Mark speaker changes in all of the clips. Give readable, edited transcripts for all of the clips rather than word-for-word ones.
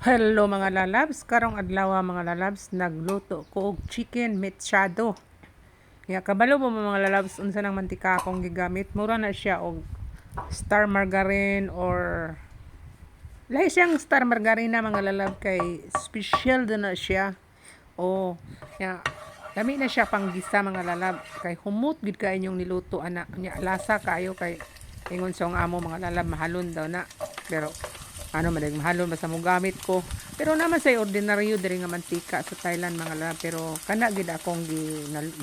Speaker 1: Hello mga lalabs, karong adlaw mga lalabs, nagluto ko og chicken mechado. Ya kabalo mo mga lalabs unsa nang mantika akong gigamit, mura na siya og star margarine or lahi siyang star margarine na mga lalab kay special din na siya. Oh, ya dami na siya panggisa mga lalab kay humot gid kay inyong niluto ana. Nya lasa kayo kay ingon sa amo mga lalab mahalon daw na. Pero ano madag mahalon basta mo gamit ko, pero naman say ordinaryo diri nga mantika sa Thailand mga lalab, pero kana gid akong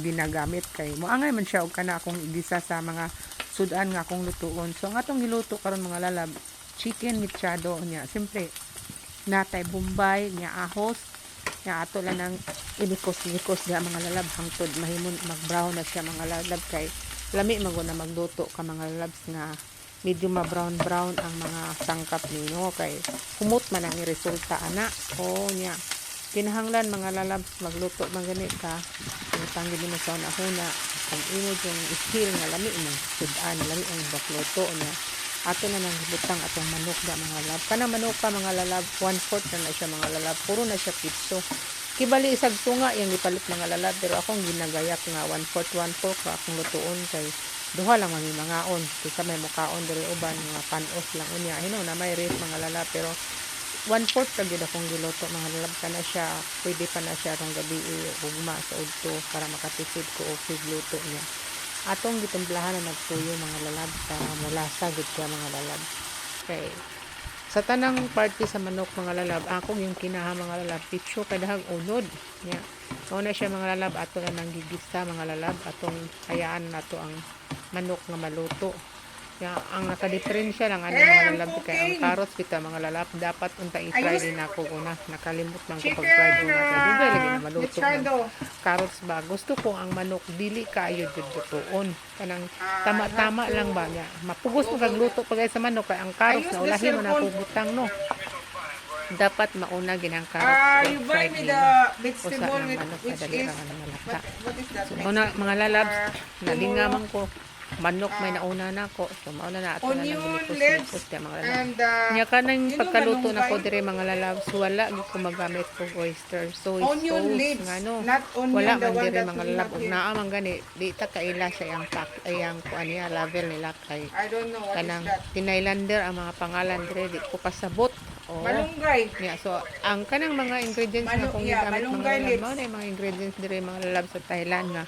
Speaker 1: ginagamit kay moangay man siya og kana akong igisa sa mga sudan nga akong lutuon. So ang atong giluto karon mga lalab, chicken mechado nya simpre natay bombay nya ahos nya ato lang nang inikos-nikos diha mga lalab hangtod mahimon mag-brown na siya mga lalab kay lami man na magluto ka mga lalabs nga medyo ma-brown ang mga sangkap ninyo kay humot man ang resulta ana. O nya kinahanglan mga lalabs magluto man gani ka tanggi mo sa una ang imo yung skill nga lami mo sudan lami ang bakluto nya ato na nang butang atong manok da mga lalab kana manok ka mga lalab 1/4 na siya mga lalab puro na siya pitso kibali isag tunga yung ipalit mga lalab pero akong ginagayak nga 1/4 ka akong lutuon kay duha lang mga on kaysa may mukaon diri uban mga panos lang unya hino na may rate mga lalab pero 1/4 ka gid akong giluto mga lalab kana siya pwede pa na siya rong gabi ugma sa udto para makatipid ko og luto niya atong gitimplahan na nagtuyo mga lalab para mulasa gid ka mga lalab kay sa tanang party sa manok mga lalab akong yung kinaha mga lalab pitso kadahag unod nya mao na siya mga lalab ato na nang gigisa mga lalab atong hayaan nato ang manok nga maluto ya ang nakadiferensya lang ano mga lalab kay ang carrots kita mga lalab dapat unta i-fry din ako una nakalimot man ko pag-fry una kay dugay lagi na maluto carrots ba gusto ko ang manok dili kayo dudutoon kanang tama-tama lang ba niya mapugos mo kag luto pagay sa manok kay ang carrots na ulahin mo na ko butang no dapat mauna ginang carrots
Speaker 2: You buy me the vegetable with which is what is that?
Speaker 1: so, una mga lalabs nalingaman ko manok may nauna na ko so mauna na ato na
Speaker 2: Onion,
Speaker 1: naglikos-likos
Speaker 2: legs,
Speaker 1: mga lalabs
Speaker 2: and
Speaker 1: nya kanang
Speaker 2: you know
Speaker 1: pagkaluto na ko
Speaker 2: malunggay?
Speaker 1: dire mga lalabs wala gyud ko magamit og oyster soy
Speaker 2: Onion
Speaker 1: sauce
Speaker 2: leaves,
Speaker 1: nga no
Speaker 2: not onion
Speaker 1: wala
Speaker 2: the
Speaker 1: man
Speaker 2: one
Speaker 1: dire
Speaker 2: that
Speaker 1: mga
Speaker 2: we
Speaker 1: lalab
Speaker 2: have
Speaker 1: ug
Speaker 2: here.
Speaker 1: naa man gani di ta kaila sa iyang pack ayang kuan niya level nila kay
Speaker 2: I don't know what is
Speaker 1: kanang
Speaker 2: that.
Speaker 1: Tinailander ang mga pangalan dire di ko pasabot. Oh.
Speaker 2: Malunggay.
Speaker 1: Yeah, so ang kanang mga ingredients nga kung gigamit mga
Speaker 2: malunggay
Speaker 1: lalab
Speaker 2: leaves.
Speaker 1: mao na yung mga ingredients dire mga lalab sa Thailand nga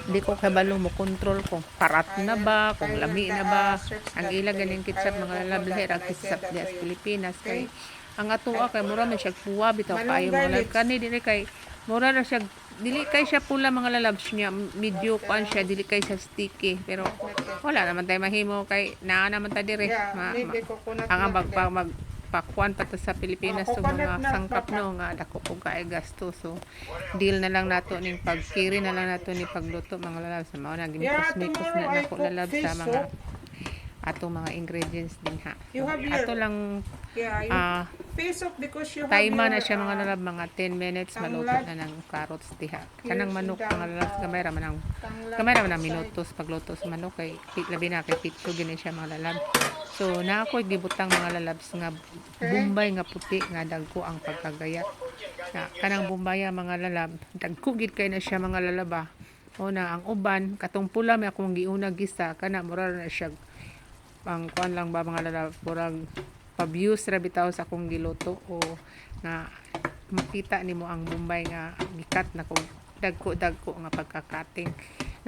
Speaker 1: di ko kabalo mo control kung parat na ba kung lami na ba ang ila ganing ketchup mga lalab lahi ra ketchup diya sa Pilipinas kay ang atoa kay mura man siya puwa bitaw kaayo mga lalab kani dili kay mura ra siya dili kay siya pula mga lalabs niya medyo kuan siya dili kay siya sticky pero wala naman tay mahimo kay naa naman ta dire ang magpakuan pa ta sa Pilipinas so mga sangkap no nga dako po kay gasto so deal na lang nato ning pagkiri na lang nato ni pagluto mga lalabs mao na gimikos na nako lalab sa mga atong mga ingredients din ha ato lang
Speaker 2: Face off because you have
Speaker 1: Taima na
Speaker 2: your,
Speaker 1: siya mga lalab mga 10 minutes maluto na ng carrots diha. Kanang manok mga lalab gamay ra man ang minutos pagluto sa manok kay labi na kay pitso gini siya mga lalab. So na ako gibutang mga lalabs nga bombay nga puti nga dagko ang pagkagayat. Kanang bombaya mga lalab dagko gid kay na siya mga lalaba. O na ang uban katong pula may akong giuna gisa kana mura na siya ang kuan lang ba mga lalab murag pa-views ra bitaw sa akong giluto o na makita nimo ang bombay nga gikat na kog dagko nga pagka-cutting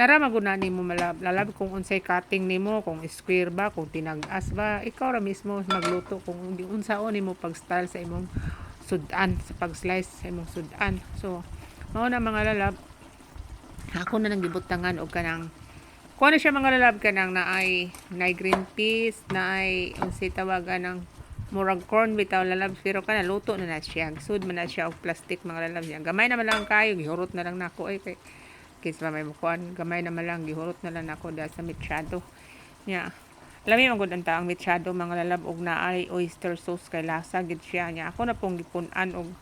Speaker 1: nara maguna nimo lalab kung unsay cutting nimo kung square ba kung tinag-as ba ikaw ra mismo magluto kung unsaon nimo pag-style sa imong sudan sa pag-slice sa imong sudan so mao na mga lalab ako na nang gibutangan og kanang kuha na siya mga lalab kanang naay green peas naay unsay tawagan ng murag corn bitaw lalab pero kana luto na siya sud man na siya og plastic mga lalab niya gamay naman lang kayo gihurot na lang nako ay kay kis pa may mukuan gamay naman lang gihurot na lang nako da sa mechado niya lami man gud ang taang mechado mga lalab og naay oyster sauce kay lasa gid siya niya ako na pong gipun-an og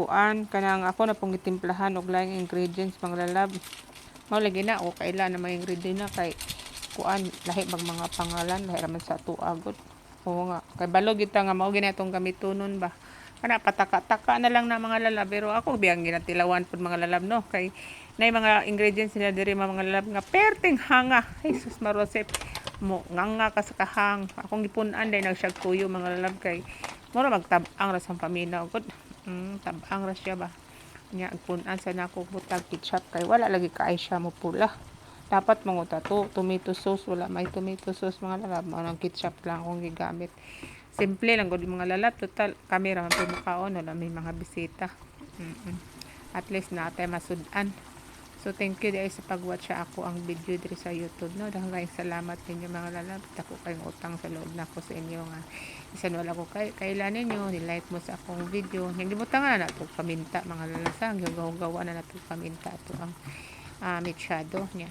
Speaker 1: kuan kanang ako na pong gitimplahan og laing ingredients mga lalab mao lagi na o kaila na may ingredient na kay kuan lahi bag mga pangalan lahi raman sa tuagot o nga kay balog kita nga mao ginatong gamitunon ba Kana pataka-taka na lang na mga lalab, pero ako biyang ginatilawan pud mga lalab no kay nay mga ingredients nila diri mga lalab nga perting hanga. Jesus marosep mo nganga ka sa kahang. Akong gipun-an day nagsyag tuyo mga lalab kay mura magtab-ang ra sang paminaw gud. Tab-ang ra siya ba. Nya agpun-an sa nako butag ketchup kay wala lagi kaay siya mo pula. Dapat manguta to tomato sauce, wala may tomato sauce mga lalab, mao nang ketchup lang akong gigamit. Simple lang gud mga lalab, total camera man pud makaon wala may mga bisita. At least natay masud-an. So thank you guys sa pag-watch sa ako ang video diri sa YouTube no. Daghang salamat ninyo mga lalab. Ako kayong utang sa loob nako sa inyo nga isan wala ko kailan ninyo ni-like mo sa akong video. Yang libutan nga na to paminta mga lalasang, gawa na nato paminta to ang mechado niya.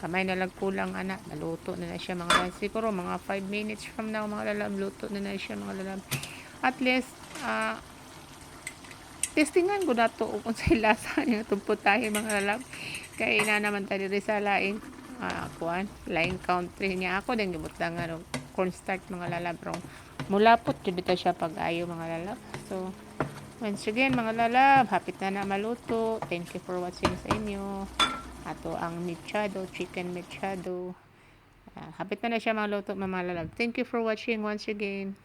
Speaker 1: Kamay na lang kulang anak, naluto na siya mga lalab. Siguro mga 5 minutes from now mga lalab, luto na siya mga lalab. At least, testingan ko na to kung sa lasa niya tumpot tayo mga lalab. Kaya ina naman tayo rin sa laing, laing country niya. Ako din gibutang cornstarch mga lalab. Mulapot, dito siya pag-ayo mga lalab. So, once again mga lalab, hapit na maluto. Thank you for watching sa inyo. Ato ang mechado, chicken mechado. Hapit na siya maluto mga lalab. Thank you for watching once again.